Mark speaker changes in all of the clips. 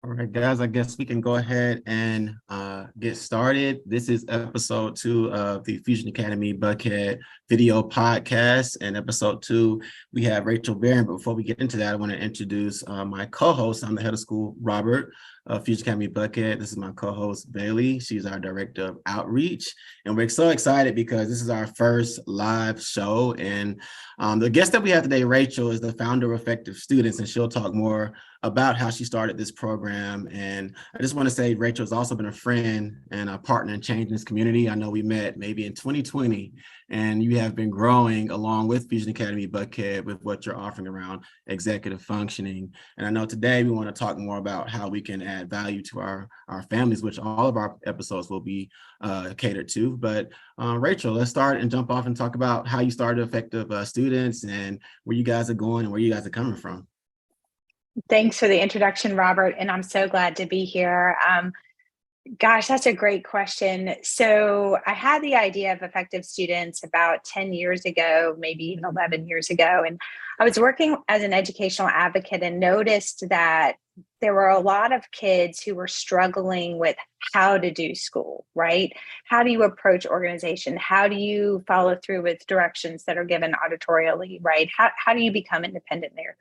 Speaker 1: All right, guys, I guess we can go ahead and get started. This is episode 2 of the Fusion Academy Buckhead video podcast. And episode 2, we have Rachael Barron. But before we get into that, I want to introduce my co-host. I'm the head of school, Robert, Fusion Academy Buckhead. This is my co-host, Bailey. She's our director of outreach. And we're so excited because this is our first live show. And the guest that we have today, Rachael, is the founder of Effective Students, and she'll talk more about how she started this program. And I just want to say Rachael has also been a friend and a partner in changing this community. I know we met maybe in 2020, and you have been growing along with Fusion Academy Buckhead with what you're offering around executive functioning. And I know today we want to talk more about how we can add value to our families, which all of our episodes will be catered to. But Rachael, let's start and jump off and talk about how you started Effective Students and where you guys are going and where you guys are coming from.
Speaker 2: Thanks for the introduction, Robert, and I'm so glad to be here. Gosh, that's a great question. So I had the idea of Effective Students about 10 years ago, maybe even 11 years ago. And I was working as an educational advocate and noticed that there were a lot of kids who were struggling with how to do school, right? How do you approach organization? How do you follow through with directions that are given auditorially, right? How do you become independent there?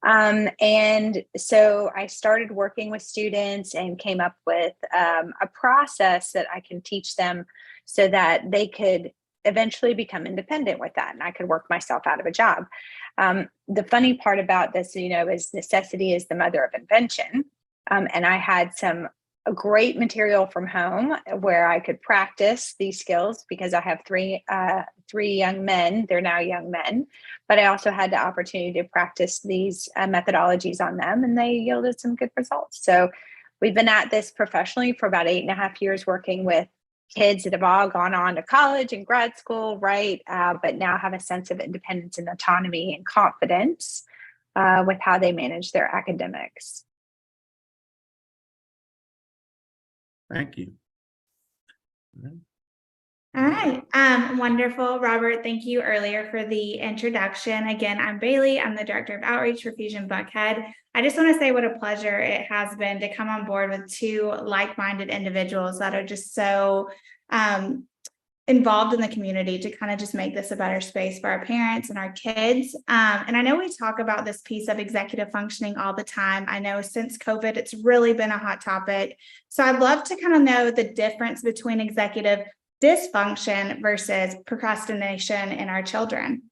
Speaker 2: And so I started working with students and came up with a process that I can teach them so that they could eventually become independent with that. And I could work myself out of a job. The funny part about this, is necessity is the mother of invention. And I had some great material from home where I could practice these skills because I have three young men. They're now young men, but I also had the opportunity to practice these methodologies on them, and they yielded some good results. So we've been at this professionally for about 8.5 years, working with kids that have all gone on to college and grad school, right? But now have a sense of independence and autonomy and confidence with how they manage their academics.
Speaker 1: Thank you.
Speaker 3: All right. Wonderful. Robert, thank you earlier for the introduction. Again, I'm Bailey. I'm the Director of Outreach for Fusion Buckhead. I just want to say what a pleasure it has been to come on board with two like-minded individuals that are just so involved in the community to kind of just make this a better space for our parents and our kids. And I know we talk about this piece of executive functioning all the time. I know since COVID, it's really been a hot topic. So I'd love to kind of know the difference between executive dysfunction versus procrastination in our children.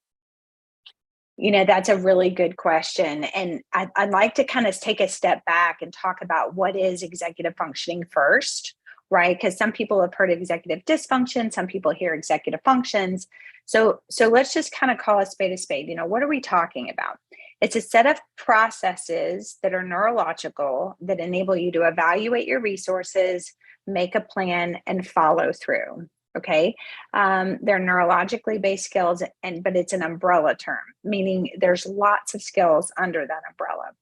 Speaker 2: That's a really good question. And I'd like to kind of take a step back and talk about what is executive functioning first, right? Because some people have heard of executive dysfunction, some people hear executive functions. So let's just kind of call a spade a spade. What are we talking about? It's a set of processes that are neurological that enable you to evaluate your resources, make a plan, and follow through. Okay. They're neurologically based skills, but it's an umbrella term, meaning there's lots of skills under that umbrella.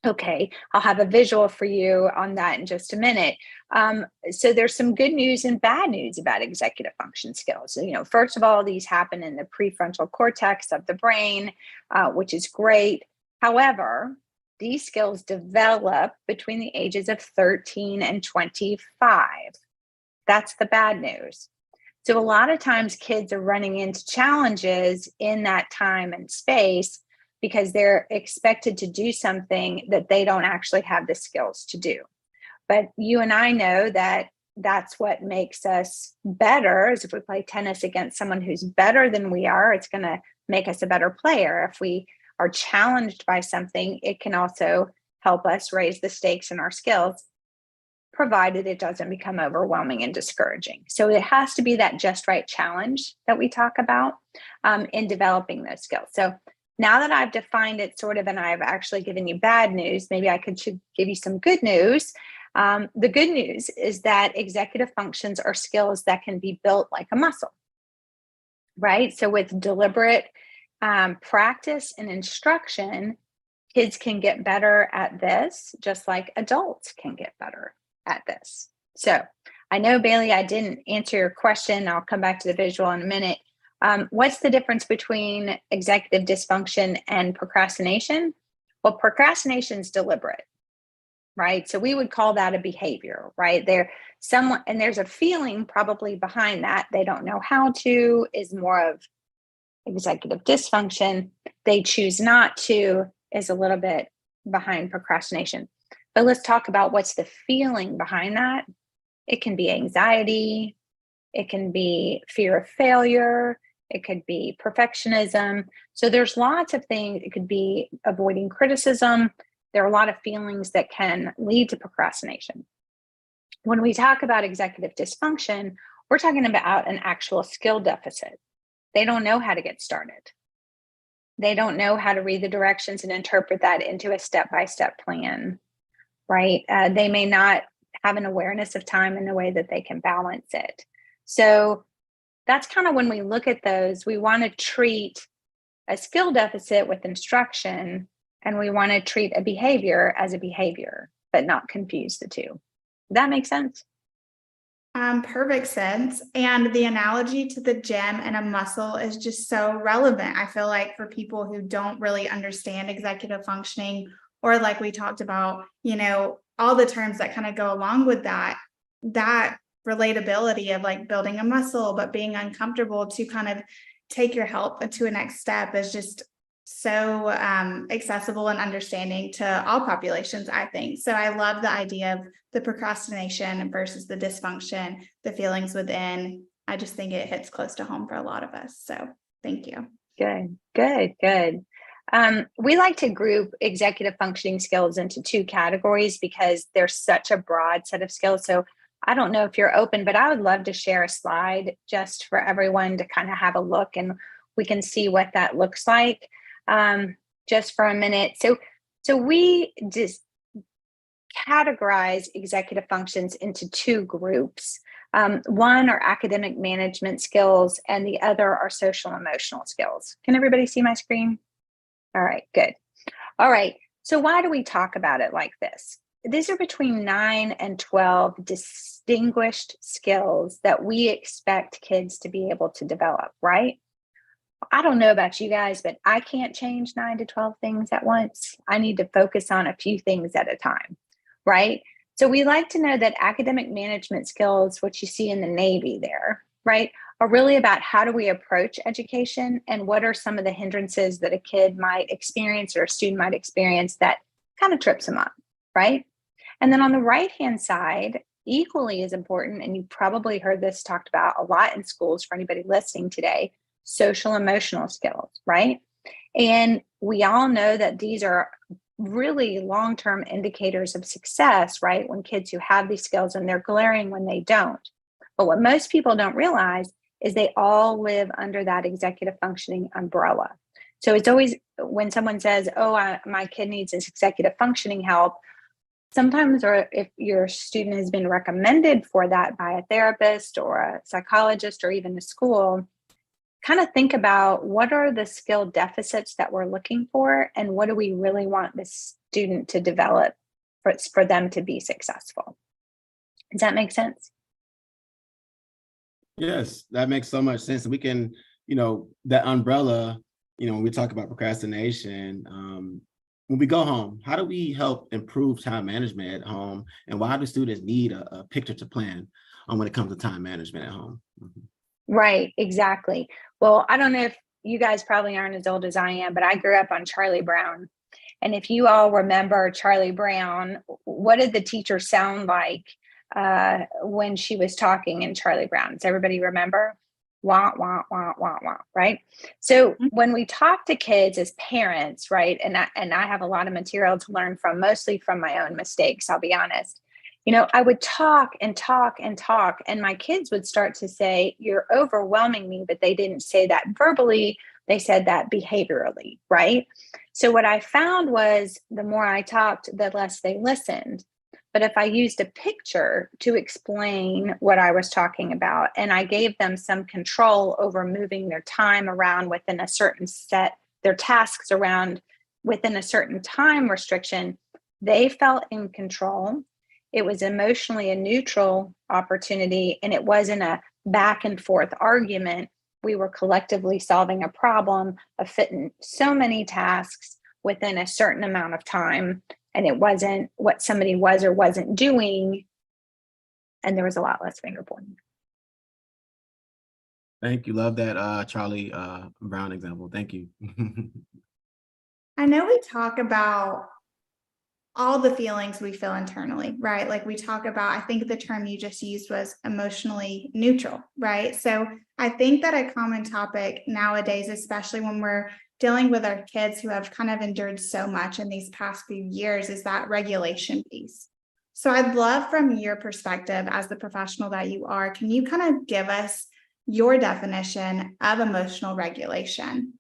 Speaker 2: Okay, I'll have a visual for you on that in just a minute. So there's some good news and bad news about executive function skills. First of all, these happen in the prefrontal cortex of the brain, which is great. However, these skills develop between the ages of 13 and 25. That's the bad news. So a lot of times kids are running into challenges in that time and space because they're expected to do something that they don't actually have the skills to do. But you and I know that that's what makes us better. Is if we play tennis against someone who's better than we are, it's going to make us a better player. If we are challenged by something, it can also help us raise the stakes in our skills, provided it doesn't become overwhelming and discouraging. So it has to be that just right challenge that we talk about in developing those skills. So now that I've defined it sort of, and I've actually given you bad news, maybe I should give you some good news. The good news is that executive functions are skills that can be built like a muscle, right? So with deliberate practice and instruction, kids can get better at this, just like adults can get better at this. So I know, Bailey, I didn't answer your question. I'll come back to the visual in a minute. What's the difference between executive dysfunction and procrastination? Well, procrastination is deliberate, right? So we would call that a behavior, right? And there's a feeling probably behind that. They don't know how to, is more of executive dysfunction. They choose not to, is a little bit behind procrastination. But let's talk about what's the feeling behind that. It can be anxiety. It can be fear of failure. It could be perfectionism. So there's lots of things. It could be avoiding criticism. There are a lot of feelings that can lead to procrastination. When we talk about executive dysfunction, we're talking about an actual skill deficit. They don't know how to get started. They don't know how to read the directions and interpret that into a step-by-step plan, right? They may not have an awareness of time in the way that they can balance it. So that's kind of when we look at those, we want to treat a skill deficit with instruction, and we want to treat a behavior as a behavior, but not confuse the two. Does that make sense?
Speaker 3: Perfect sense. And the analogy to the gym and a muscle is just so relevant. I feel like for people who don't really understand executive functioning, or like we talked about, all the terms that kind of go along with that relatability of like building a muscle, but being uncomfortable to kind of take your health to a next step is just so accessible and understanding to all populations, I think. So I love the idea of the procrastination versus the dysfunction, the feelings within. I just think it hits close to home for a lot of us. So thank you.
Speaker 2: Good. We like to group executive functioning skills into two categories because there's such a broad set of skills. So I don't know if you're open, but I would love to share a slide just for everyone to kind of have a look, and we can see what that looks like just for a minute. So we just categorize executive functions into two groups. One are academic management skills, and the other are social emotional skills. Can everybody see my screen? All right, good. All right, so why do we talk about it like this? These are between 9 and 12 distinguished skills that we expect kids to be able to develop, right? I don't know about you guys, but I can't change 9 to 12 things at once. I need to focus on a few things at a time, right? So we like to know that academic management skills, what you see in the Navy there, right, are really about how do we approach education and what are some of the hindrances that a kid might experience or a student might experience that kind of trips them up, right? And then on the right-hand side, equally as important, and you probably heard this talked about a lot in schools for anybody listening today, social emotional skills, right? And we all know that these are really long-term indicators of success, right? When kids who have these skills, and they're glaring when they don't. But what most people don't realize is they all live under that executive functioning umbrella. So it's always when someone says, my kid needs this executive functioning help, sometimes, or if your student has been recommended for that by a therapist or a psychologist or even the school, kind of think about what are the skill deficits that we're looking for and what do we really want the student to develop for them to be successful. Does that make sense?
Speaker 1: Yes, that makes so much sense. We can, that umbrella, when we talk about procrastination, when we go home, how do we help improve time management at home? And why do students need a picture to plan when it comes to time management at home? Mm-hmm.
Speaker 2: Right, exactly. Well, I don't know if you guys probably aren't as old as I am, but I grew up on Charlie Brown. And if you all remember Charlie Brown, what did the teacher sound like when she was talking in Charlie Brown? Does everybody remember? Wah, wah, wah, wah, wah, right? So when we talk to kids as parents, right, and I have a lot of material to learn from, mostly from my own mistakes, I'll be honest. I would talk and talk and talk, and my kids would start to say, "You're overwhelming me," but they didn't say that verbally. They said that behaviorally, right? So what I found was the more I talked, the less they listened. But if I used a picture to explain what I was talking about, and I gave them some control over moving their time around within a certain set, their tasks around within a certain time restriction, they felt in control. It was emotionally a neutral opportunity, and it wasn't a back and forth argument. We were collectively solving a problem of fitting so many tasks within a certain amount of time and it wasn't what somebody was or wasn't doing, and there was a lot less finger pointing.
Speaker 1: Thank you. Love that Charlie Brown example. Thank you.
Speaker 3: I know we talk about all the feelings we feel internally, right? Like we talk about, I think the term you just used was emotionally neutral, right? So I think that a common topic nowadays, especially when we're dealing with our kids who have kind of endured so much in these past few years, is that regulation piece. So I'd love, from your perspective as the professional that you are, can you kind of give us your definition of emotional regulation?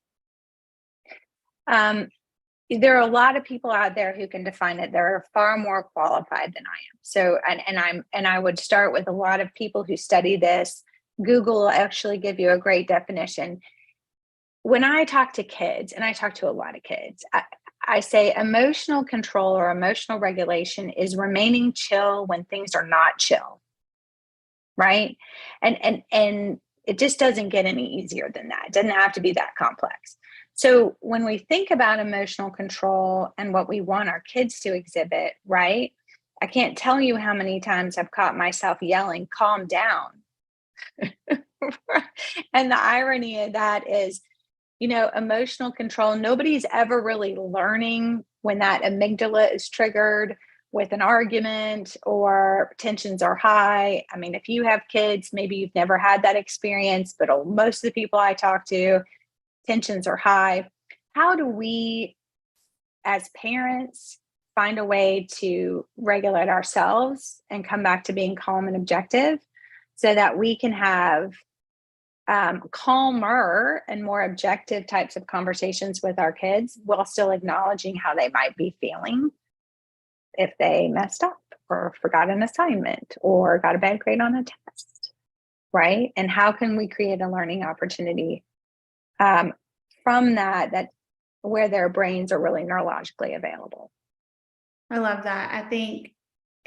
Speaker 2: There are a lot of people out there who can define it. They're far more qualified than I am. So, and I would start with a lot of people who study this. Google will actually give you a great definition. When I talk to kids, and I talk to a lot of kids, I say emotional control or emotional regulation is remaining chill when things are not chill, right? And it just doesn't get any easier than that. It doesn't have to be that complex. So when we think about emotional control and what we want our kids to exhibit, right? I can't tell you how many times I've caught myself yelling, "Calm down." And the irony of that is, emotional control, nobody's ever really learning when that amygdala is triggered with an argument or tensions are high. I mean, if you have kids, maybe you've never had that experience, but most of the people I talk to, tensions are high. How do we, as parents, find a way to regulate ourselves and come back to being calm and objective so that we can have calmer and more objective types of conversations with our kids while still acknowledging how they might be feeling if they messed up or forgot an assignment or got a bad grade on a test, right? And how can we create a learning opportunity from that where their brains are really neurologically available?
Speaker 3: I love that. I think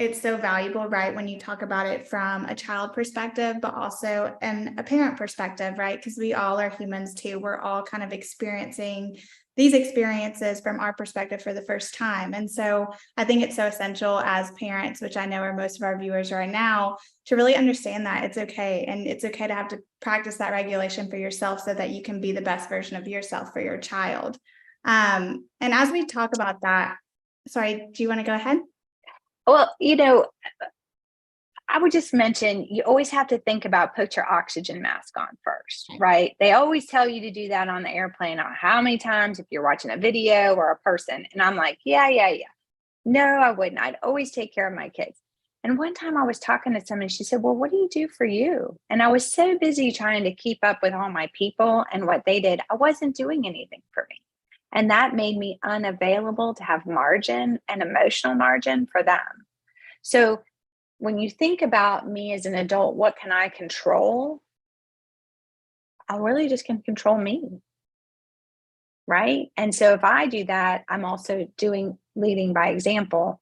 Speaker 3: it's so valuable, right? When you talk about it from a child perspective, but also a parent perspective, right? Because we all are humans too. We're all kind of experiencing these experiences from our perspective for the first time. And so I think it's so essential as parents, which I know are most of our viewers right now, to really understand that it's okay. And it's okay to have to practice that regulation for yourself so that you can be the best version of yourself for your child. And as we talk about that, sorry, do you want to go ahead?
Speaker 2: Well, I would just mention, you always have to think about put your oxygen mask on first, right? They always tell you to do that on the airplane. How many times if you're watching a video or a person? And I'm like, yeah. No, I wouldn't. I'd always take care of my kids. And one time I was talking to someone, she said, well, what do you do for you? And I was so busy trying to keep up with all my people and what they did. I wasn't doing anything for me. And that made me unavailable to have margin and emotional margin for them. So when you think about me as an adult, what can I control? I really just can control me. Right. And so if I do that, I'm also leading by example.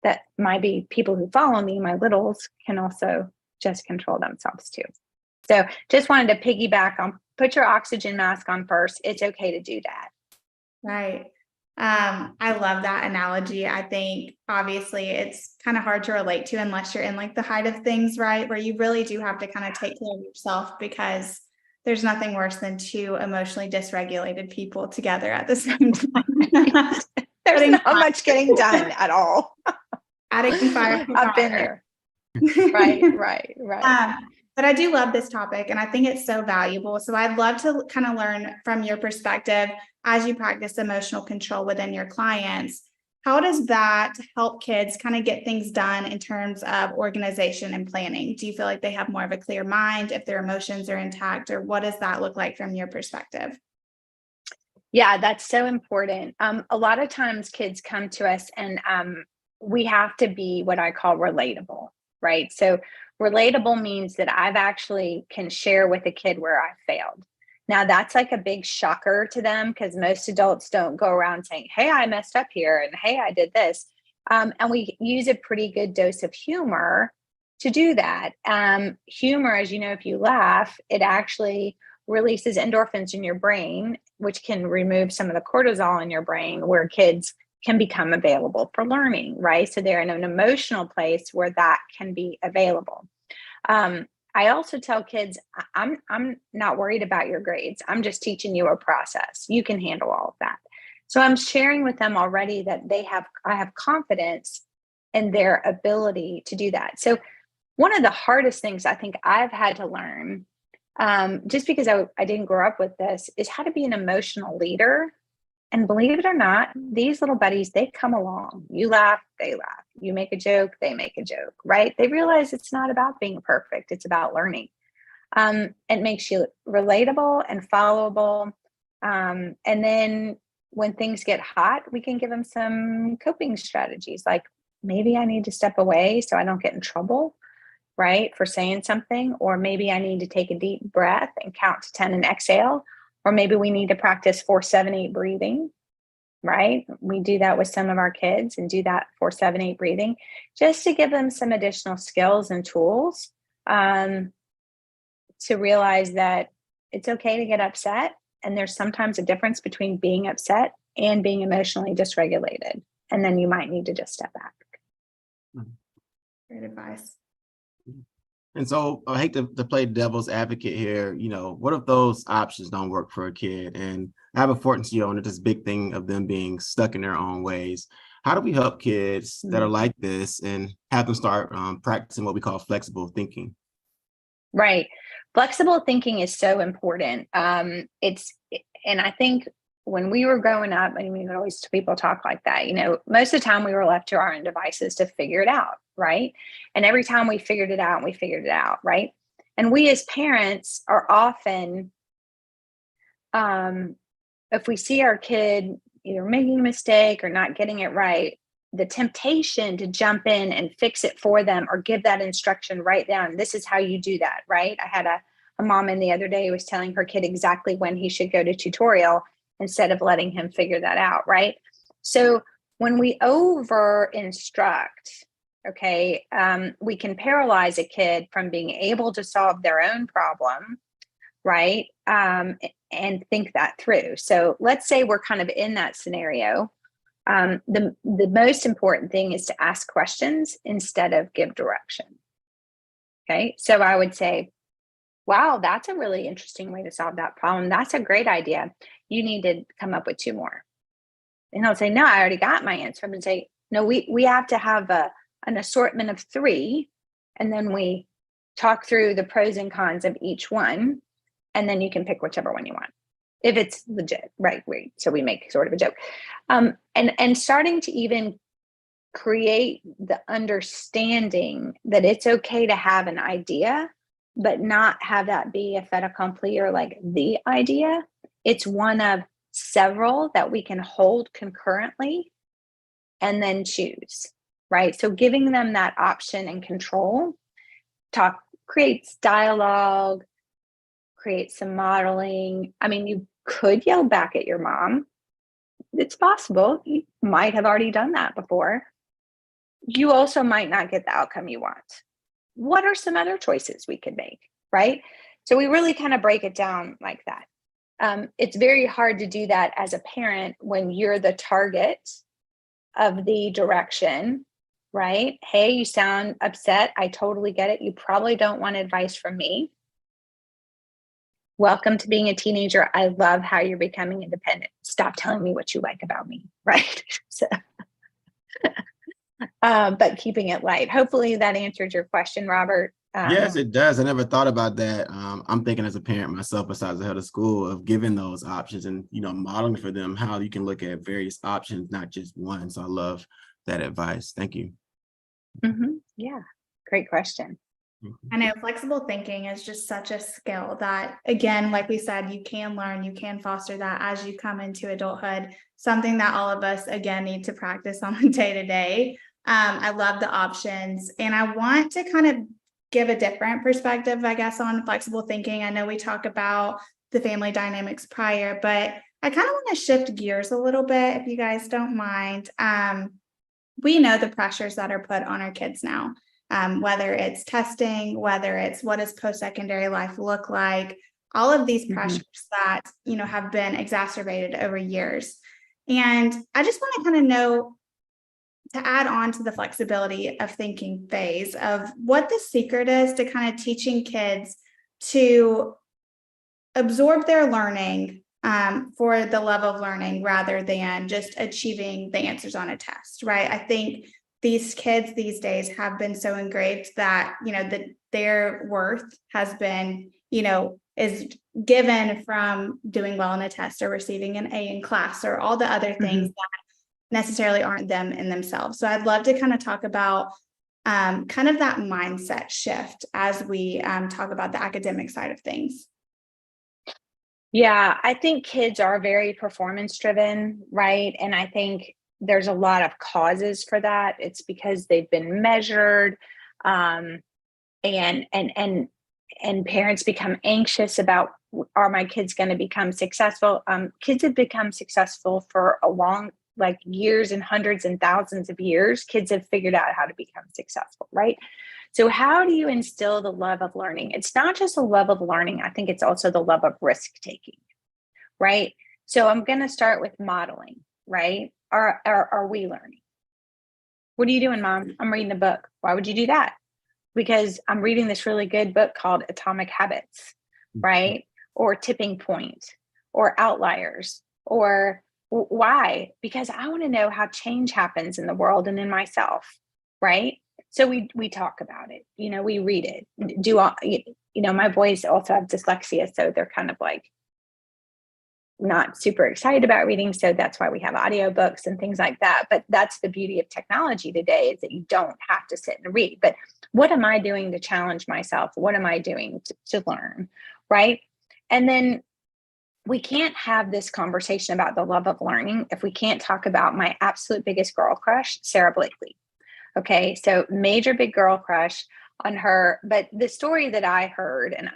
Speaker 2: That might be people who follow me, my littles, can also just control themselves too. So just wanted to piggyback on put your oxygen mask on first. It's okay to do that.
Speaker 3: Right. I love that analogy. I think obviously it's kind of hard to relate to unless you're in like the height of things, right? Where you really do have to kind of take care of yourself, because there's nothing worse than two emotionally dysregulated people together at the same time.
Speaker 2: There's not much getting done at all.
Speaker 3: Adding fire.
Speaker 2: I've been there. Right.
Speaker 3: But I do love this topic, and I think it's so valuable. So I'd love to kind of learn from your perspective as you practice emotional control within your clients. How does that help kids kind of get things done in terms of organization and planning? Do you feel like they have more of a clear mind if their emotions are intact, or what does that look like from your perspective?
Speaker 2: Yeah, that's so important. A lot of times kids come to us and we have to be what I call relatable, right? So relatable means that I've actually can share with a kid where I failed. Now that's like a big shocker to them, because most adults don't go around saying, hey, I messed up here, and hey, I did this. And we use a pretty good dose of humor to do that. Humor, as you know, if you laugh, it actually releases endorphins in your brain, which can remove some of the cortisol in your brain, where kids can become available for learning, right? So they're in an emotional place where that can be available. I also tell kids, I'm not worried about your grades. I'm just teaching you a process. You can handle all of that. So I'm sharing with them already that I have confidence in their ability to do that. So one of the hardest things I think I've had to learn, just because I didn't grow up with this, is how to be an emotional leader. And believe it or not, these little buddies, they come along. You laugh, they laugh. You make a joke, they make a joke, right? They realize it's not about being perfect. It's about learning. It makes you relatable and followable. And then when things get hot, we can give them some coping strategies. Like, maybe I need to step away so I don't get in trouble, right, for saying something. Or maybe I need to take a deep breath and count to 10 and exhale. Or maybe we need to practice 4-7-8 breathing, right? We do that with some of our kids, and do that 4-7-8 breathing, just to give them some additional skills and tools to realize that it's okay to get upset. And there's sometimes a difference between being upset and being emotionally dysregulated. And then you might need to just step back.
Speaker 3: Great advice.
Speaker 1: And so I hate to play devil's advocate here. What if those options don't work for a kid? And I have a 14-year-old, and this big thing of them being stuck in their own ways. How do we help kids that are like this and have them start practicing what we call flexible thinking?
Speaker 2: Right. Flexible thinking is so important. And I think when we were growing up, I mean, always people talk like that, most of the time we were left to our own devices to figure it out. Right. And every time we figured it out, right. And we as parents are often, if we see our kid either making a mistake or not getting it right, the temptation to jump in and fix it for them or give that instruction right down. This is how you do that. Right. I had a mom in the other day who was telling her kid exactly when he should go to tutorial instead of letting him figure that out. Right. So when we over instruct, we can paralyze a kid from being able to solve their own problem, right? And think that through. So let's say we're kind of in that scenario. The most important thing is to ask questions instead of give direction. Okay. So I would say, wow, that's a really interesting way to solve that problem. That's a great idea. You need to come up with 2 more. And I'll say, no, I already got my answer. I'm going to say, no, we have to have an assortment of 3. And then we talk through the pros and cons of each one. And then you can pick whichever one you want, if it's legit, right? So we make sort of a joke. And starting to even create the understanding that it's okay to have an idea, but not have that be a fait accompli or like the idea. It's one of several that we can hold concurrently and then choose, right? So giving them that option and control creates dialogue, creates some modeling. I mean, you could yell back at your mom. It's possible. You might have already done that before. You also might not get the outcome you want. What are some other choices we could make, right? So we really kind of break it down like that. It's very hard to do that as a parent when you're the target of the direction, right? Hey, you sound upset. I totally get it. You probably don't want advice from me. Welcome to being a teenager. I love how you're becoming independent. Stop telling me what you like about me, right? So, but keeping it light. Hopefully that answered your question, Robert.
Speaker 1: Yes, it does. I never thought about that. I'm thinking as a parent myself, besides the head of school, of giving those options and, modeling for them how you can look at various options, not just one. So I love that advice. Thank you.
Speaker 2: Mm-hmm. Yeah, great question.
Speaker 3: I know flexible thinking is just such a skill that, again, like we said, you can learn, you can foster that as you come into adulthood, something that all of us, again, need to practice on a day-to-day. I love the options, and I want to kind of give a different perspective, I guess, on flexible thinking. I know we talk about the family dynamics prior, but I kind of want to shift gears a little bit, if you guys don't mind. We know the pressures that are put on our kids now. Whether it's testing, whether it's what does post-secondary life look like, all of these pressures that, have been exacerbated over years. And I just want to kind of know, to add on to the flexibility of thinking phase, of what the secret is to kind of teaching kids to absorb their learning for the love of learning rather than just achieving the answers on a test, right? I think these kids these days have been so engraved that, that their worth has been, is given from doing well in a test or receiving an A in class or all the other things that necessarily aren't them in themselves. So I'd love to kind of talk about kind of that mindset shift as we talk about the academic side of things.
Speaker 2: Yeah, I think kids are very performance driven, right? And I think there's a lot of causes for that. It's because they've been measured, and parents become anxious about, are my kids going to become successful? Kids have become successful for a long, like years and hundreds and thousands of years. Kids have figured out how to become successful, right? So how do you instill the love of learning? It's not just the love of learning. I think it's also the love of risk taking, right? So I'm going to start with modeling, right? Are we learning? What are you doing, Mom? I'm reading the book. Why would you do that? Because I'm reading this really good book called Atomic Habits, right? Or Tipping Point, or Outliers, or why? Because I want to know how change happens in the world and in myself, right? So we talk about it, we read it. My boys also have dyslexia, so they're kind of like not super excited about reading. So that's why we have audiobooks and things like that. But that's the beauty of technology today, is that you don't have to sit and read. But what am I doing to challenge myself? What am I doing to learn, right? And then we can't have this conversation about the love of learning if we can't talk about my absolute biggest girl crush, Sarah Blakely. Okay, so major big girl crush on her. But the story that I heard, and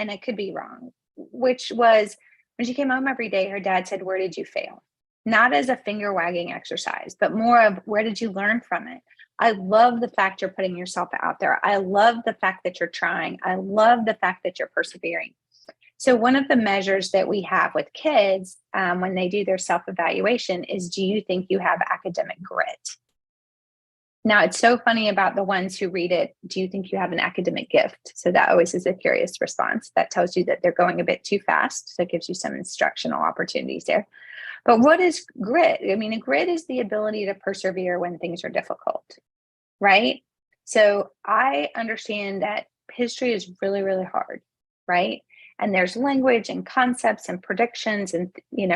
Speaker 2: I could be wrong, which was when she came home every day, her dad said, "Where did you fail?" Not as a finger wagging exercise, but more of, where did you learn from it? I love the fact you're putting yourself out there. I love the fact that you're trying. I love the fact that you're persevering. So one of the measures that we have with kids when they do their self-evaluation is, do you think you have academic grit? Now, it's so funny about the ones who read it, do you think you have an academic gift? So that always is a curious response. That tells you that they're going a bit too fast. So it gives you some instructional opportunities there. But what is grit? I mean, grit is the ability to persevere when things are difficult, right? So I understand that history is really, really hard, right? And there's language and concepts and predictions and,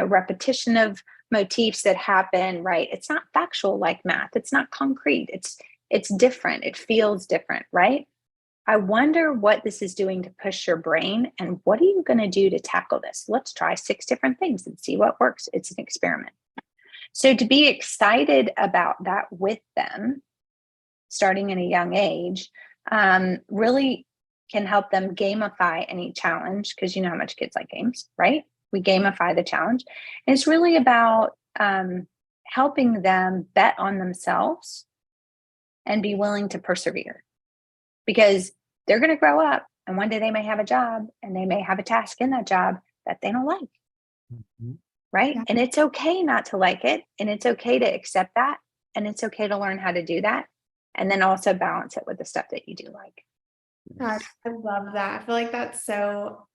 Speaker 2: repetition of motifs that happen, right? It's not factual like math. It's not concrete. It's different. It feels different, right? I wonder what this is doing to push your brain, and what are you going to do to tackle this? Let's try 6 different things and see what works. It's an experiment. So to be excited about that with them, starting in a young age, really can help them gamify any challenge, because you know how much kids like games, right? We gamify the challenge. And it's really about helping them bet on themselves and be willing to persevere, because they're going to grow up, and one day they may have a job, and they may have a task in that job that they don't like, right? Yeah. And it's okay not to like it, and it's okay to accept that, and it's okay to learn how to do that, and then also balance it with the stuff that you do like.
Speaker 3: God, I love that. I feel like that's so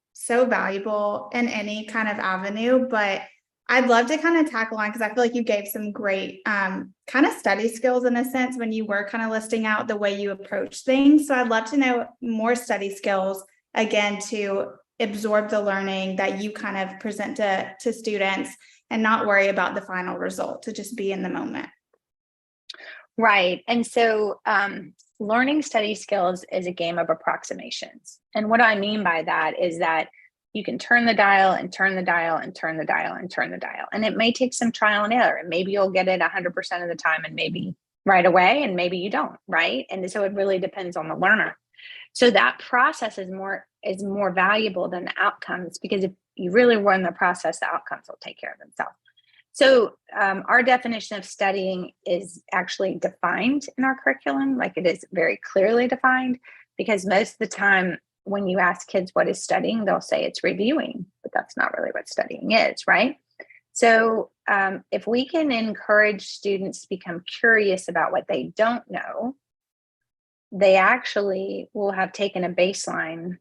Speaker 3: valuable in any kind of avenue, but I'd love to kind of tackle on, because I feel like you gave some great kind of study skills in a sense when you were kind of listing out the way you approach things. So I'd love to know more study skills, again, to absorb the learning that you kind of present to students and not worry about the final result, to just be in the moment.
Speaker 2: Right. And so learning study skills is a game of approximations. And what I mean by that is that you can turn the dial and turn the dial and turn the dial and turn the dial. And it may take some trial and error. And maybe you'll get it 100% of the time, and maybe right away, and maybe you don't, right? And so it really depends on the learner. So that process is more valuable than the outcomes, because if you really run the process, the outcomes will take care of themselves. So our definition of studying is actually defined in our curriculum, like it is very clearly defined, because most of the time when you ask kids what is studying, they'll say it's reviewing, but that's not really what studying is, right? So if we can encourage students to become curious about what they don't know, they actually will have taken a baseline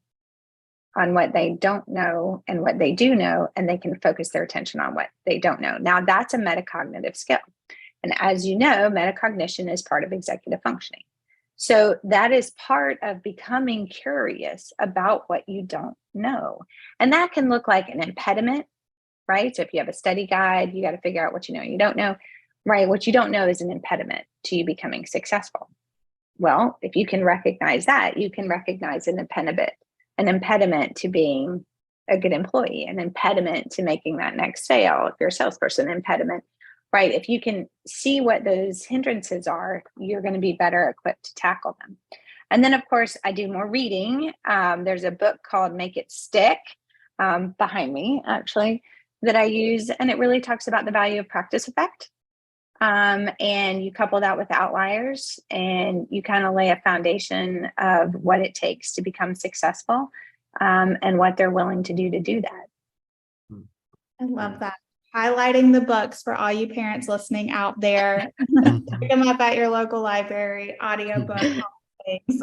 Speaker 2: on what they don't know and what they do know, and they can focus their attention on what they don't know. Now, that's a metacognitive skill. And as you know, metacognition is part of executive functioning. So that is part of becoming curious about what you don't know. And that can look like an impediment, right? So if you have a study guide, you got to figure out what you know and you don't know, right? What you don't know is an impediment to you becoming successful. Well, if you can recognize that, you can recognize an impediment to being a good employee, an impediment to making that next sale. If you're a salesperson, impediment, right? If you can see what those hindrances are, you're going to be better equipped to tackle them. And then, of course, I do more reading. There's a book called Make It Stick behind me, actually, that I use. And it really talks about the value of practice effect. And you couple that with outliers, and you kind of lay a foundation of what it takes to become successful, and what they're willing to do that.
Speaker 3: I love that. Highlighting the books for all you parents listening out there. Pick them up at your local library, audiobook, things.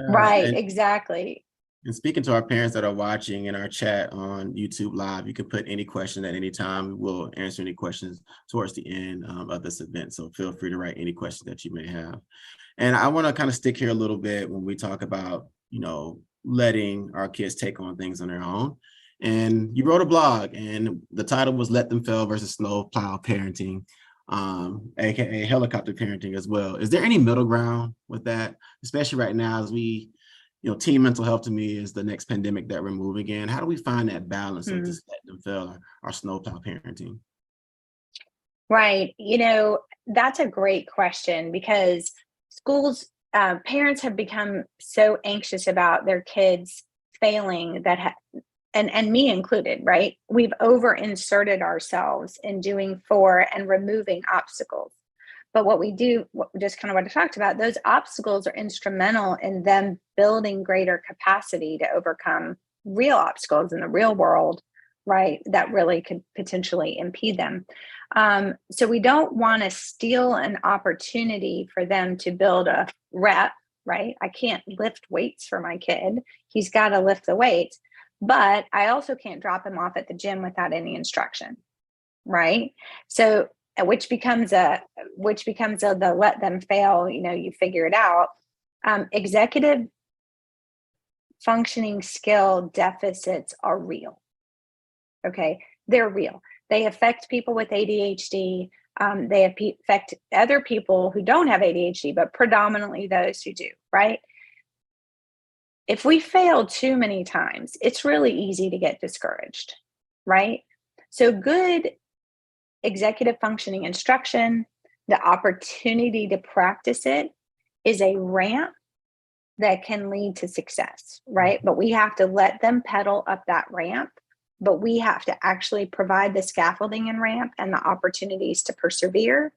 Speaker 2: Right,
Speaker 1: And,
Speaker 2: exactly.
Speaker 1: and speaking to our parents that are watching in our chat on YouTube Live, you can put any question at any time. We will answer any questions towards the end of this event. So feel free to write any question that you may have. And I want to kind of stick here a little bit when we talk about, letting our kids take on things on their own. And you wrote a blog, and the title was Let Them Fail versus Snowplow Parenting, aka helicopter parenting as well. Is there any middle ground with that, especially right now as we, teen mental health to me is the next pandemic that we're moving in. How do we find that balance of just let them fail our snowplow parenting?
Speaker 2: Right. That's a great question, because schools, parents have become so anxious about their kids failing that and me included, right? We've over inserted ourselves in doing for and removing obstacles. But what we do, just kind of what I talked about, those obstacles are instrumental in them building greater capacity to overcome real obstacles in the real world, right? That really could potentially impede them. So we don't want to steal an opportunity for them to build a rep, right? I can't lift weights for my kid. He's got to lift the weights. But I also can't drop him off at the gym without any instruction, right? So, which becomes the let them fail, you figure it out. Executive functioning skill deficits are real. Okay, they're real. They affect people with ADHD. They affect other people who don't have ADHD, but predominantly those who do, right? If we fail too many times, it's really easy to get discouraged, right? So good executive functioning instruction, the opportunity to practice it, is a ramp that can lead to success, right? But we have to let them pedal up that ramp, but we have to actually provide the scaffolding and ramp and the opportunities to persevere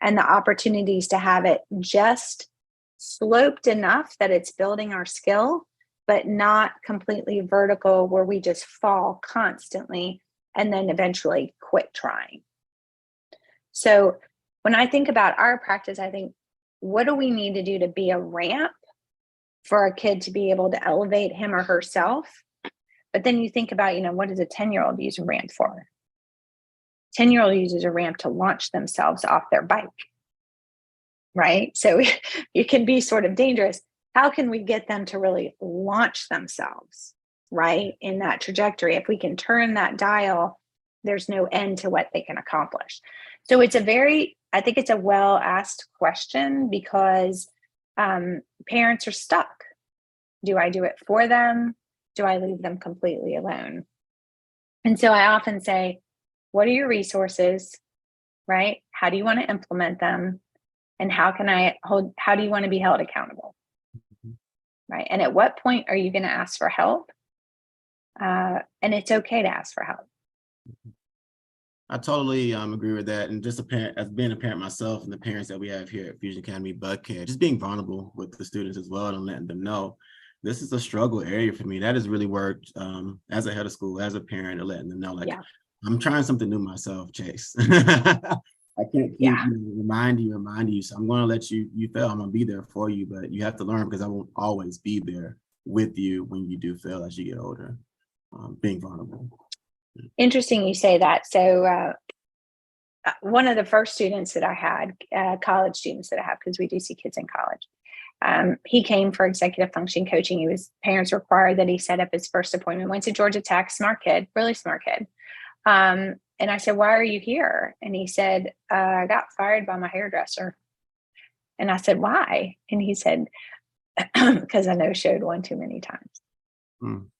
Speaker 2: and the opportunities to have it just sloped enough that it's building our skill, but not completely vertical where we just fall constantly and then eventually quit trying. So when I think about our practice, I think, what do we need to do to be a ramp for a kid to be able to elevate him or herself? But then you think about, what does a 10-year-old use a ramp for? 10-year-old uses a ramp to launch themselves off their bike, right? So it can be sort of dangerous. How can we get them to really launch themselves, right, in that trajectory? If we can turn that dial, there's no end to what they can accomplish. So I think it's a well-asked question, because parents are stuck. Do I do it for them? Do I leave them completely alone? And so I often say, what are your resources, right? How do you want to implement them? And how do you want to be held accountable? Right. And at what point are you going to ask for help? And it's okay to ask for help.
Speaker 1: I totally agree with that. And just as being a parent myself, and the parents that we have here at Fusion Academy Buckhead, just being vulnerable with the students as well and letting them know this is a struggle area for me. That has really worked as a head of school, as a parent, and letting them know, I'm trying something new myself, Chase. I can't keep
Speaker 2: Yeah.
Speaker 1: remind you. So I'm going to let you fail. I'm going to be there for you, but you have to learn because I won't always be there with you when you do fail as you get older. Being vulnerable.
Speaker 2: Interesting you say that. So one of the first students that I had, college students that I have, because we do see kids in college, he came for executive function coaching. Parents required that he set up his first appointment, went to Georgia Tech, smart kid, really smart kid. And I said, why are you here? And he said, I got fired by my hairdresser. And I said, why? And he said, because I no-showed one too many times.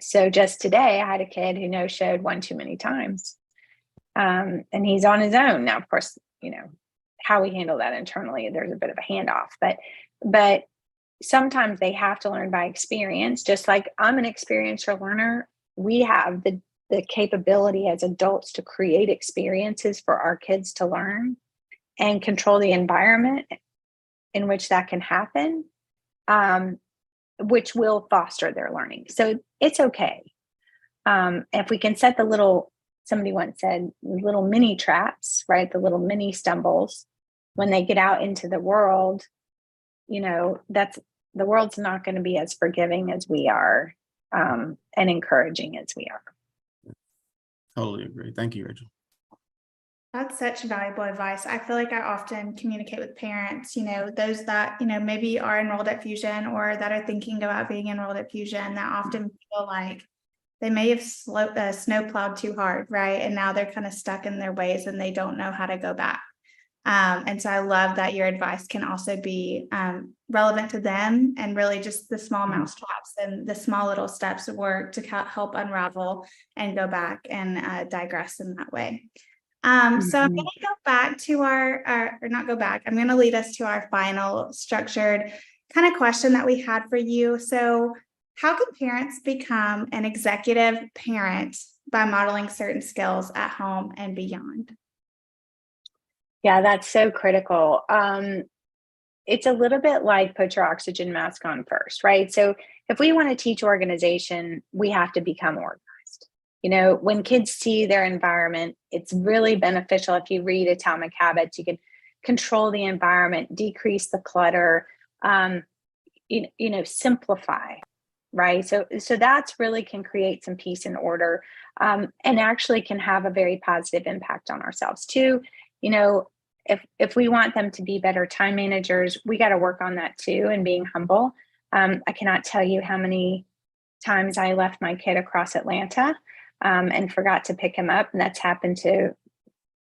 Speaker 2: So just today, I had a kid who no-showed one too many times. And he's on his own. Now, of course, how we handle that internally, there's a bit of a handoff. But sometimes they have to learn by experience. Just like I'm an experiential learner, we have the capability as adults to create experiences for our kids to learn and control the environment in which that can happen, which will foster their learning. So it's okay. If we can set somebody once said, little mini traps, right? The little mini stumbles, when they get out into the world, the world's not going to be as forgiving as we are, and encouraging as we are.
Speaker 1: Totally agree. Thank you, Rachel.
Speaker 3: That's such valuable advice. I feel like I often communicate with parents, those that, maybe are enrolled at Fusion or that are thinking about being enrolled at Fusion, that often feel like they may have snowplowed too hard, right? And now they're kind of stuck in their ways and they don't know how to go back. And so I love that your advice can also be relevant to them, and really just the small mousetraps and the small little steps of work to help unravel and go back and digress in that way. So I'm going to go back to I'm going to lead us to our final structured kind of question that we had for you. So how can parents become an executive parent by modeling certain skills at home and beyond?
Speaker 2: Yeah, that's so critical. It's a little bit like put your oxygen mask on first, right? So if we want to teach organization, we have to become organized. When kids see their environment, it's really beneficial. If you read Atomic Habits, you can control the environment, decrease the clutter, simplify, right? So that's really can create some peace and order, and actually can have a very positive impact on ourselves too. If we want them to be better time managers, we got to work on that too, and being humble. I cannot tell you how many times I left my kid across Atlanta and forgot to pick him up. And that's happened to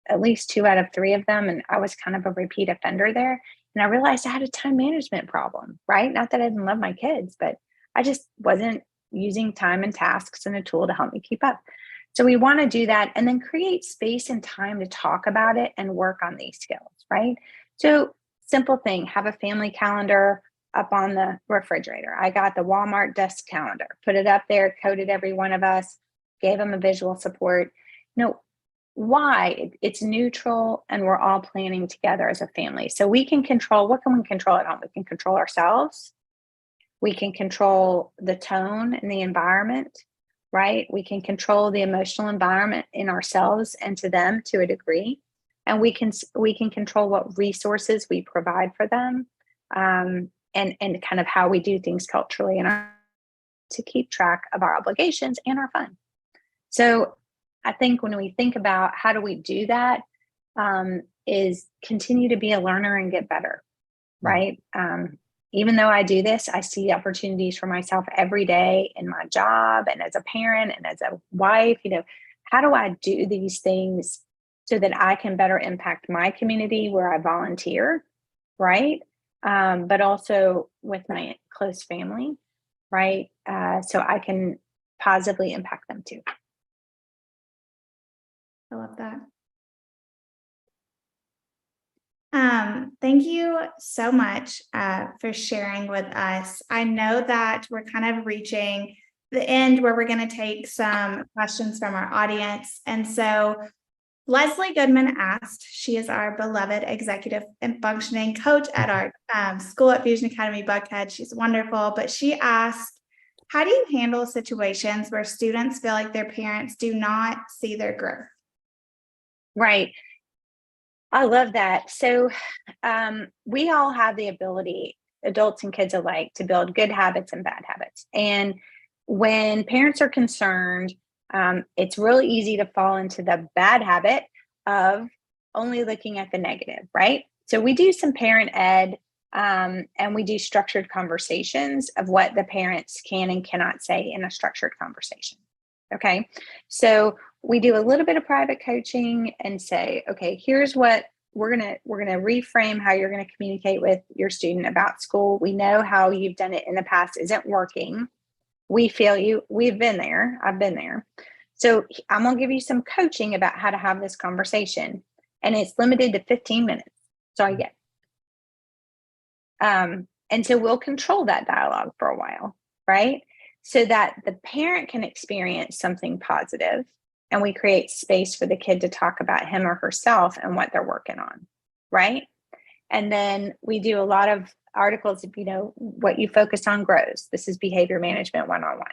Speaker 2: at least 2 out of 3 of them. And I was kind of a repeat offender there. And I realized I had a time management problem, right? Not that I didn't love my kids, but I just wasn't using time and tasks and a tool to help me keep up. So we want to do that, and then create space and time to talk about it and work on these skills, right? So simple thing, have a family calendar up on the refrigerator. I got the Walmart desk calendar, put it up there, coded every one of us, gave them a visual support. Why? It's neutral, and we're all planning together as a family. So we can control, what can we control at home? We can control ourselves. We can control the tone and the environment, right? We can control the emotional environment in ourselves and to them to a degree. And we can control what resources we provide for them, and kind of how we do things culturally and to keep track of our obligations and our fun. So I think when we think about how do we do that, is continue to be a learner and get better, right? Even though I do this, I see opportunities for myself every day in my job and as a parent and as a wife. How do I do these things so that I can better impact my community where I volunteer, right? But also with my close family, right? So I can positively impact them too.
Speaker 3: I love that. Thank you so much for sharing with us. I know that we're kind of reaching the end where we're going to take some questions from our audience. And so Leslie Goodman asked, she is our beloved executive and functioning coach at our school at Fusion Academy Buckhead. She's wonderful, but she asked, how do you handle situations where students feel like their parents do not see their growth?
Speaker 2: Right. I love that. So we all have the ability, adults and kids alike, to build good habits and bad habits. And when parents are concerned, it's really easy to fall into the bad habit of only looking at the negative, right? So we do some parent ed, and we do structured conversations of what the parents can and cannot say in a structured conversation. Okay. So we do a little bit of private coaching and say, okay, here's what we're going to reframe how you're going to communicate with your student about school. We know how you've done it in the past isn't working. We feel you. We've been there. I've been there. So I'm going to give you some coaching about how to have this conversation. And it's limited to 15 minutes. So I get. And so we'll control that dialogue for a while, right? So that the parent can experience something positive, and we create space for the kid to talk about him or herself and what they're working on, right? And then we do a lot of articles of, what you focus on grows. This is behavior management 101.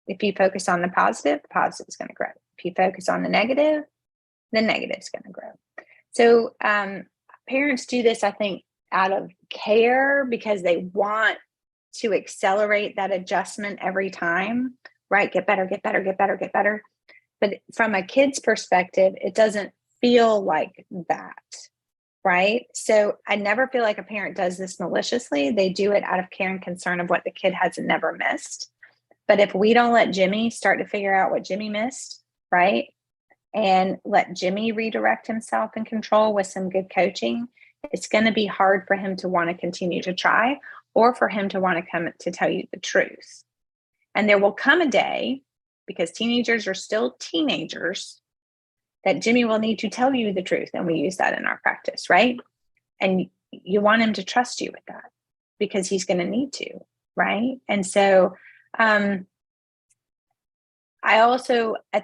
Speaker 2: If you focus on the positive is going to grow. If you focus on the negative is going to grow. So parents do this, I think, out of care because they want to accelerate that adjustment every time, right? Get better, get better, get better, get better. But from a kid's perspective, it doesn't feel like that, right? So I never feel like a parent does this maliciously. They do it out of care and concern of what the kid has never missed. But if we don't let Jimmy start to figure out what Jimmy missed, right? And let Jimmy redirect himself and control with some good coaching, it's going to be hard for him to want to continue to try, or for him to want to come to tell you the truth. And there will come a day, because teenagers are still teenagers, that Jimmy will need to tell you the truth. And we use that in our practice, right? And you want him to trust you with that because he's going to need to, right? And so I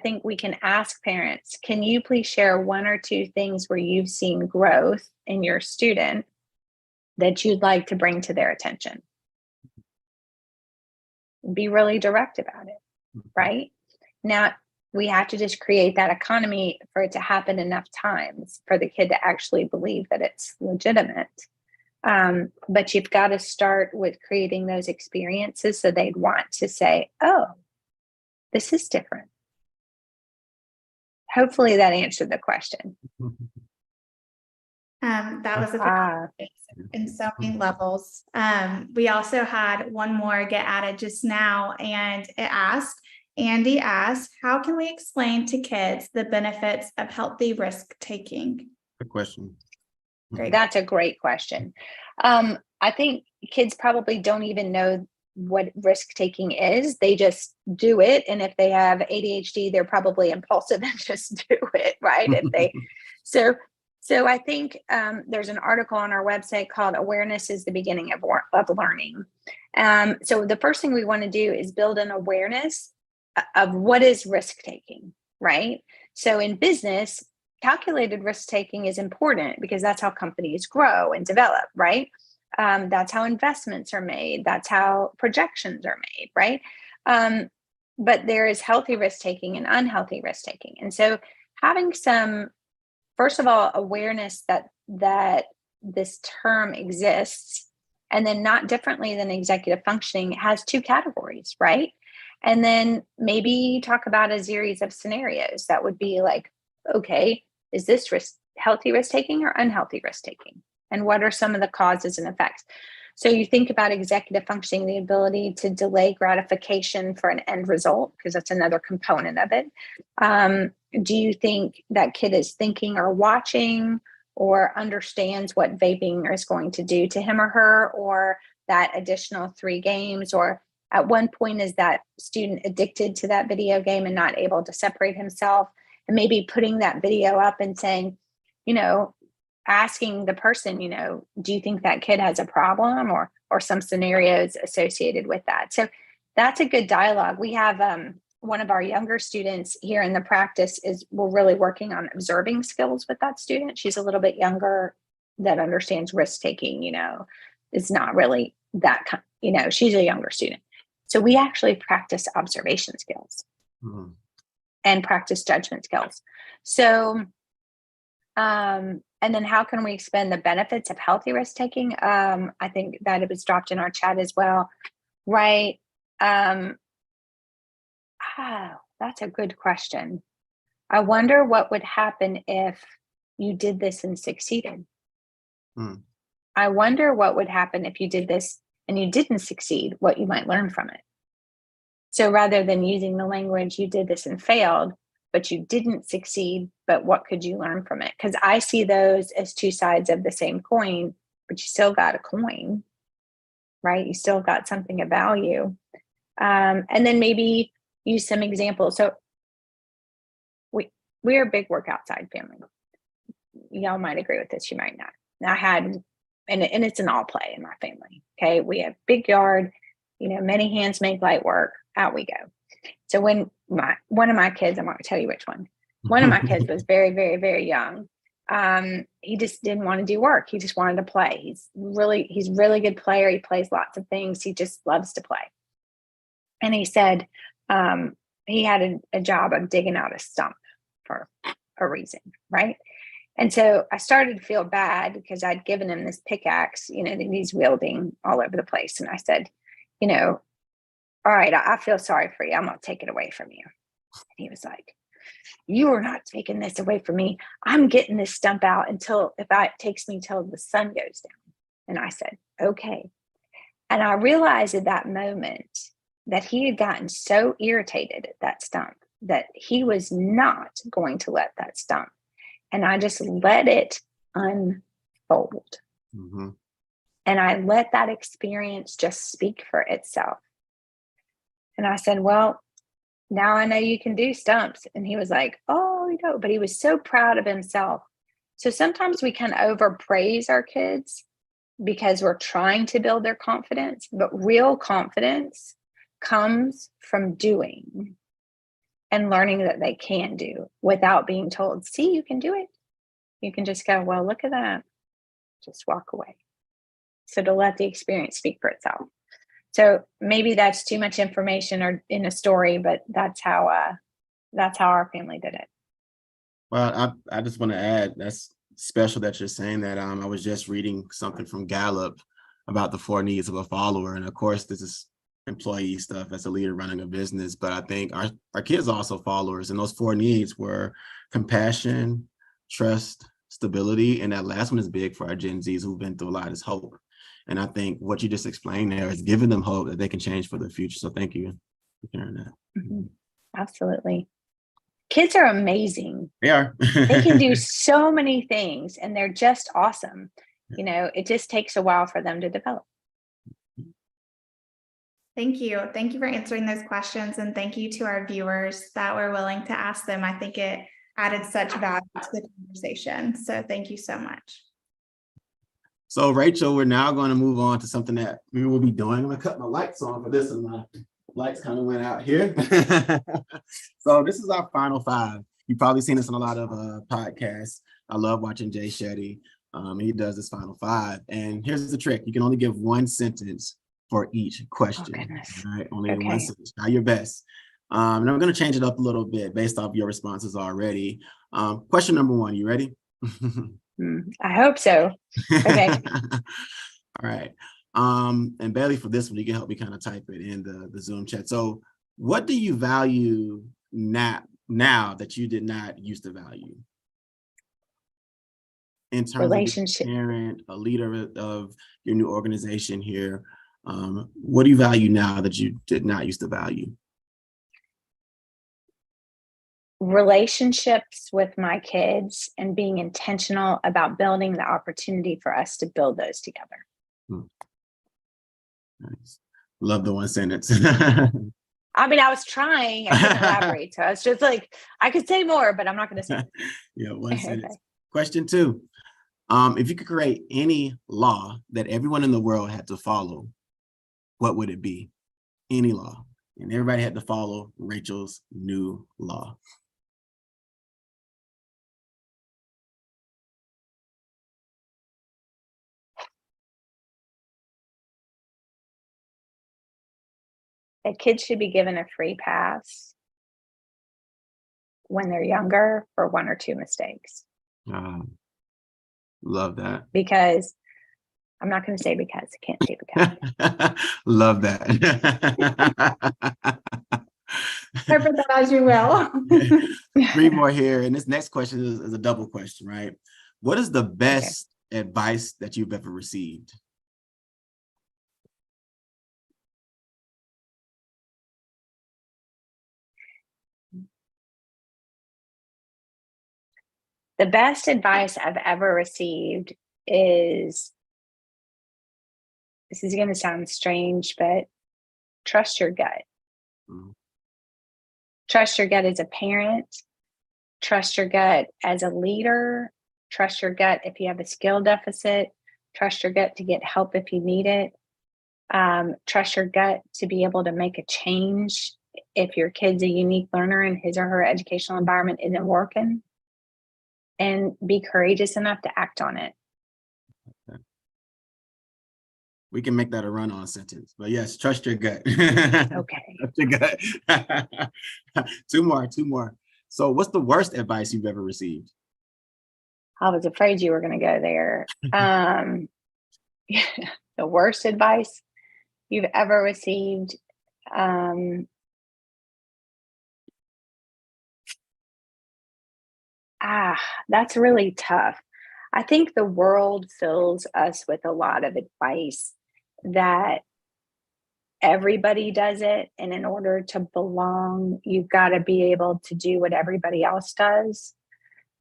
Speaker 2: think we can ask parents, can you please share one or two things where you've seen growth in your student that you'd like to bring to their attention? Be really direct about it, right? Now, we have to just create that economy for it to happen enough times for the kid to actually believe that it's legitimate. But you've got to start with creating those experiences so they'd want to say, oh, this is different. Hopefully that answered the question.
Speaker 3: That was a in so many levels. We also had one more get added just now, and Andy asked, how can we explain to kids the benefits of healthy risk taking?
Speaker 1: Good question.
Speaker 2: Great. That's a great question. I think kids probably don't even know what risk taking is. They just do it. And if they have ADHD, they're probably impulsive and just do it, right? So I think there's an article on our website called Awareness is the Beginning of Learning. So the first thing we want to do is build an awareness of what is risk taking, right? So in business, calculated risk taking is important because that's how companies grow and develop, right? That's how investments are made. That's how projections are made, right? But there is healthy risk taking and unhealthy risk taking. And so having some, first of all, awareness that this term exists, and then not differently than executive functioning, has two categories, right? And then maybe talk about a series of scenarios that would be like, okay, is this healthy risk taking or unhealthy risk taking? And what are some of the causes and effects? So you think about executive functioning, the ability to delay gratification for an end result, because that's another component of it. Do you think that kid is thinking or watching or understands what vaping is going to do to him or her, or that additional 3 games? Or at one point, is that student addicted to that video game and not able to separate himself? And maybe putting that video up and saying, asking the person, do you think that kid has a problem, or some scenarios associated with that? So that's a good dialogue. We have one of our younger students here in the practice we're really working on observing skills with that student. She's a little bit younger, that understands risk taking, is not really that she's a younger student. So we actually practice observation skills and practice judgment skills. So, and then how can we expand the benefits of healthy risk taking? I think that it was dropped in our chat as well, right? That's a good question. I wonder what would happen if you did this and succeeded. I wonder what would happen if you did this and you didn't succeed, what you might learn from it. So rather than using the language, you did this and failed, but you didn't succeed, but what could you learn from it? Because I see those as two sides of the same coin, but you still got a coin, right? You still got something of value. And then maybe use some examples. So we are a big work outside family. Y'all might agree with this, you might not. I had, and it's an all play in my family. Okay. We have big yard, many hands make light work, out we go. So when one of my kids, I'm not gonna tell you which one of my kids was very, very, very young. He just didn't want to do work. He just wanted to play. He's really good player. He plays lots of things. He just loves to play. And he said, he had a job of digging out a stump for a reason. Right. And so I started to feel bad because I'd given him this pickaxe, that he's wielding all over the place. And I said, all right, I feel sorry for you. I'm going to take it away from you. And he was like, you are not taking this away from me. I'm getting this stump out until it takes me till the sun goes down. And I said, okay. And I realized at that moment that he had gotten so irritated at that stump that he was not going to let that stump. And I just let it unfold. And I let that experience just speak for itself. And I said, well, now I know you can do stumps. And he was like, oh, but he was so proud of himself. So sometimes we can overpraise our kids because we're trying to build their confidence, but real confidence comes from doing and learning that they can do without being told, see, you can do it. You can just go, well, look at that. Just walk away. So to let the experience speak for itself. So maybe that's too much information or in a story, but that's how our family did it.
Speaker 1: Well, I just want to add, that's special that you're saying that. I was just reading something from Gallup about the 4 needs of a follower. And of course, this is employee stuff as a leader running a business, but I think our kids are also followers, and those 4 needs were compassion, trust, stability, and that last one is big for our Gen Zs who've been through a lot, is hope. And I think what you just explained there is giving them hope that they can change for the future. So thank you for sharing that.
Speaker 2: Absolutely. Kids are amazing.
Speaker 1: They are.
Speaker 2: They can do so many things and they're just awesome. It just takes a while for them to develop.
Speaker 3: Thank you. Thank you for answering those questions. And thank you to our viewers that were willing to ask them. I think it added such value to the conversation. So thank you so much.
Speaker 1: So Rachel, we're now going to move on to something that we will be doing. I'm going to cut my lights on for this, and my lights kind of went out here. So this is our final 5. You've probably seen this in a lot of podcasts. I love watching Jay Shetty. He does this final 5. And here's the trick. You can only give 1 sentence for each question.
Speaker 2: Oh,
Speaker 1: all right? Only 1 sentence. Try your best. And I'm going to change it up a little bit based off your responses already. Question number 1. You ready?
Speaker 2: I hope so. Okay.
Speaker 1: All right. And Bailey, for this one, you can help me kind of type it in the Zoom chat. So what do you value now that you did not used to value? In terms
Speaker 2: Relationship.
Speaker 1: of a parent, a leader of your new organization here, what do you value now that you did not used to value?
Speaker 2: Relationships with my kids and being intentional about building the opportunity for us to build those together.
Speaker 1: Nice. Love the 1 sentence.
Speaker 2: I mean, I was trying, I couldn't elaborate. So I was just like, I could say more, but I'm not going to say.
Speaker 1: Yeah, 1 sentence. Question 2. If you could create any law that everyone in the world had to follow, what would it be? Any law. And everybody had to follow Rachel's new law.
Speaker 2: A kid should be given a free pass when they're younger for one or two mistakes.
Speaker 1: Love that.
Speaker 2: Because I'm not going to say because, I can't say because.
Speaker 1: Love that.
Speaker 3: Interpret that as you will.
Speaker 1: 3 more here. And this next question is a double question, right? What is the best advice that you've ever received?
Speaker 2: The best advice I've ever received is, this is going to sound strange, but trust your gut.
Speaker 1: Mm-hmm.
Speaker 2: Trust your gut as a parent. Trust your gut as a leader. Trust your gut if you have a skill deficit. Trust your gut to get help if you need it. Trust your gut to be able to make a change if your kid's a unique learner and his or her educational environment isn't working. And be courageous enough to act on it.
Speaker 1: We can make that a run-on sentence, but yes, trust your gut.
Speaker 2: Okay.
Speaker 1: Trust your gut. Two more. So what's the worst advice you've ever received?
Speaker 2: I was afraid you were going to go there. The worst advice you've ever received. That's really tough. I think the world fills us with a lot of advice that everybody does it. And in order to belong, you've got to be able to do what everybody else does.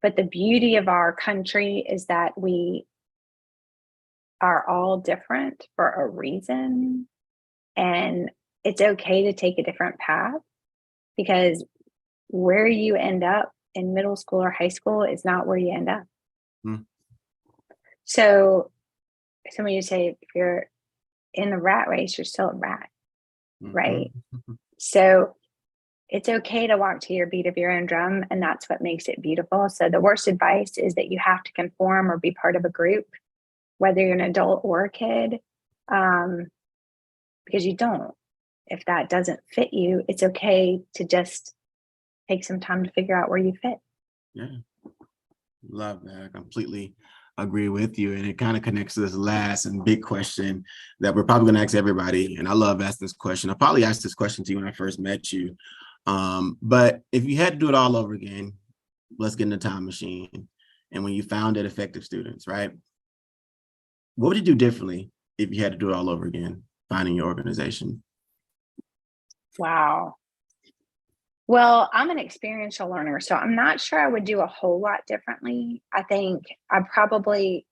Speaker 2: But the beauty of our country is that we are all different for a reason. And it's okay to take a different path, because where you end up in middle school or high school is not where you end up. So some of you say, if you're in the rat race, you're still a rat, right? So it's okay to walk to your beat of your own drum, and that's what makes it beautiful. So the worst advice is that you have to conform or be part of a group, whether you're an adult or a kid, because you don't. If that doesn't fit you, it's okay to just take some time to figure out where you fit.
Speaker 1: Yeah, love that. I completely agree with you. And it kind of connects to this last and big question that we're probably going to ask everybody. And I love asking this question. I probably asked this question to you when I first met you. But if you had to do it all over again, let's get in the time machine. And when you founded Effective Students, right? What would you do differently if you had to do it all over again, finding your organization?
Speaker 2: Wow. Well, I'm an experiential learner, so I'm not sure I would do a whole lot differently. I think I probably,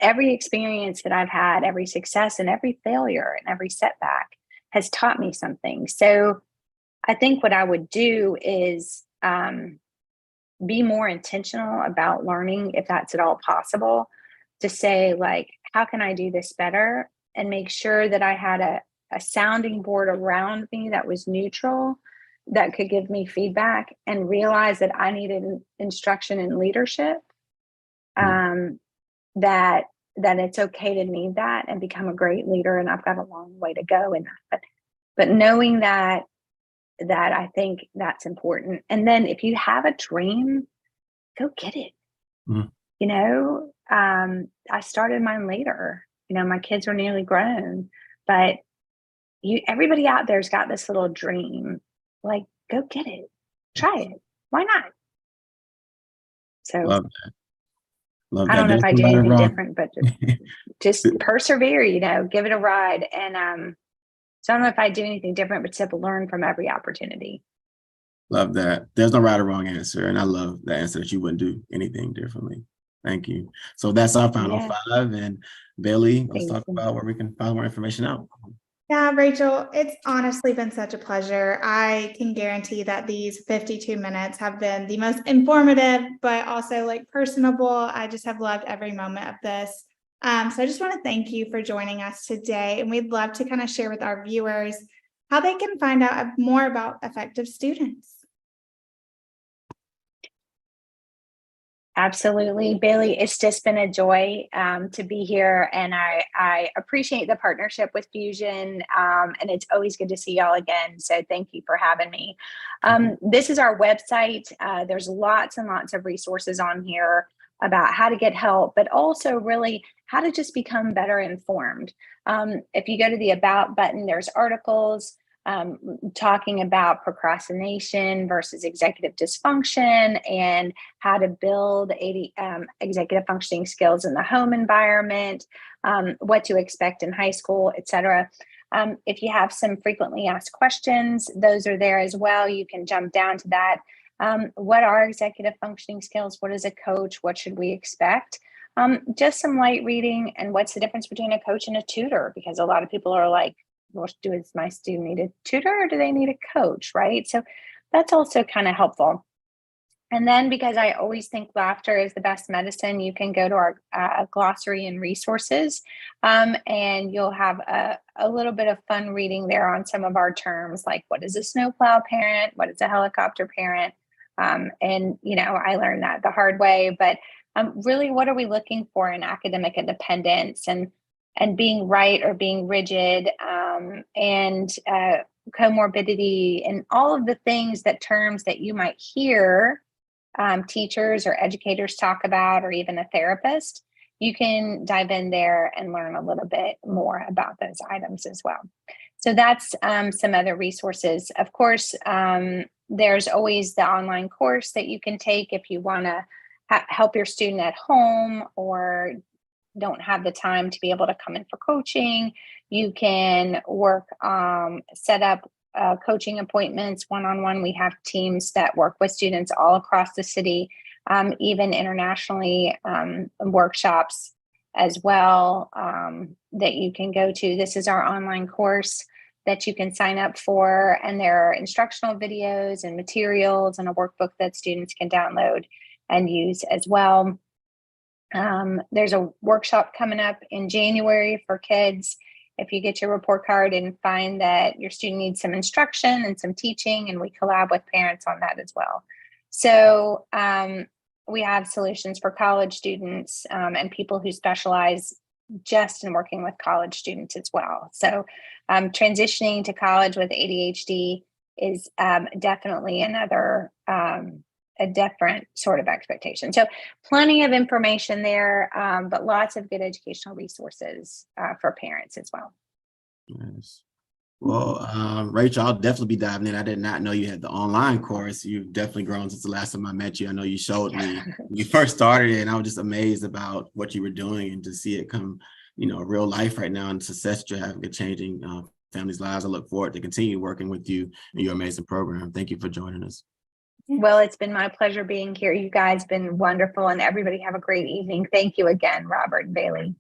Speaker 2: every experience that I've had, every success and every failure and every setback has taught me something. So I think what I would do is be more intentional about learning, if that's at all possible, to say, like, how can I do this better? And make sure that I had a sounding board around me that was neutral, that could give me feedback, and realize that I needed instruction and leadership, that it's okay to need that and become a great leader. And I've got a long way to go in that, but knowing that I think that's important. And then if you have a dream, go get it. You know, I started mine later, you know, my kids were nearly grown, but everybody out there's got this little dream. Like, go get it, try it. Why not? So
Speaker 1: Love that. Love
Speaker 2: I don't
Speaker 1: that.
Speaker 2: know if I do anything different, but just persevere, you know, give it a ride. And so I don't know if I do anything different, but to learn from every opportunity.
Speaker 1: Love that. There's no right or wrong answer. And I love the answer that you wouldn't do anything differently. Thank you. So that's our final 5. And Bailey, let's talk about where we can find more information out.
Speaker 3: Yeah, Rachel, it's honestly been such a pleasure. I can guarantee that these 52 minutes have been the most informative, but also like personable. I just have loved every moment of this. So I just want to thank you for joining us today. And we'd love to kind of share with our viewers how they can find out more about Effective Students.
Speaker 2: Absolutely. Bailey, it's just been a joy to be here. And I appreciate the partnership with Fusion. And it's always good to see y'all again. So thank you for having me. This is our website. There's lots and lots of resources on here about how to get help, but also really how to just become better informed. If you go to the About button, there's articles talking about procrastination versus executive dysfunction and how to build executive functioning skills in the home environment, what to expect in high school, etc. If you have some frequently asked questions, those are there as well. You can jump down to that. What are executive functioning skills? What is a coach? What should we expect? Just some light reading, and what's the difference between a coach and a tutor? Because a lot of people are like, well, does my student need a tutor or do they need a coach, right? So that's also kind of helpful. And then, because I always think laughter is the best medicine, you can go to our glossary and resources, and you'll have a little bit of fun reading there on some of our terms, like what is a snowplow parent? What is a helicopter parent? And, I learned that the hard way, but really, what are we looking for in academic independence and being right or being rigid, and comorbidity, and all of the terms that you might hear teachers or educators talk about, or even a therapist. You can dive in there and learn a little bit more about those items as well. So that's some other resources. Of course, there's always the online course that you can take if you want to help your student at home or don't have the time to be able to come in for coaching. You can set up coaching appointments one-on-one. We have teams that work with students all across the city, even internationally, workshops as well that you can go to. This is our online course that you can sign up for, and there are instructional videos and materials and a workbook that students can download and use as well. There's a workshop coming up in January for kids. If you get your report card and find that your student needs some instruction and some teaching, and we collab with parents on that as well. So we have solutions for college students and people who specialize just in working with college students as well. So transitioning to college with ADHD is definitely another a different sort of expectation. So plenty of information there, but lots of good educational resources for parents as well.
Speaker 1: Yes. Well, Rachel, I'll definitely be diving in. I did not know you had the online course. You've definitely grown since the last time I met you. I know you showed me when you first started it, and I was just amazed about what you were doing, and to see it come, real life right now, and success you're having, changing families' lives. I look forward to continue working with you and your amazing program. Thank you for joining us.
Speaker 2: Well, it's been my pleasure being here. You guys have been wonderful, and everybody have a great evening. Thank you again, Robert and Bailey.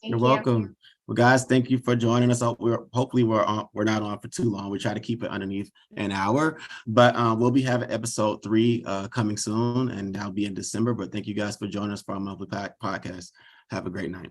Speaker 1: You're welcome. Well, guys, thank you for joining us. Hopefully we're not on for too long. We try to keep it underneath an hour, but we'll be having episode 3 coming soon, and that'll be in December. But thank you guys for joining us for our monthly podcast. Have a great night.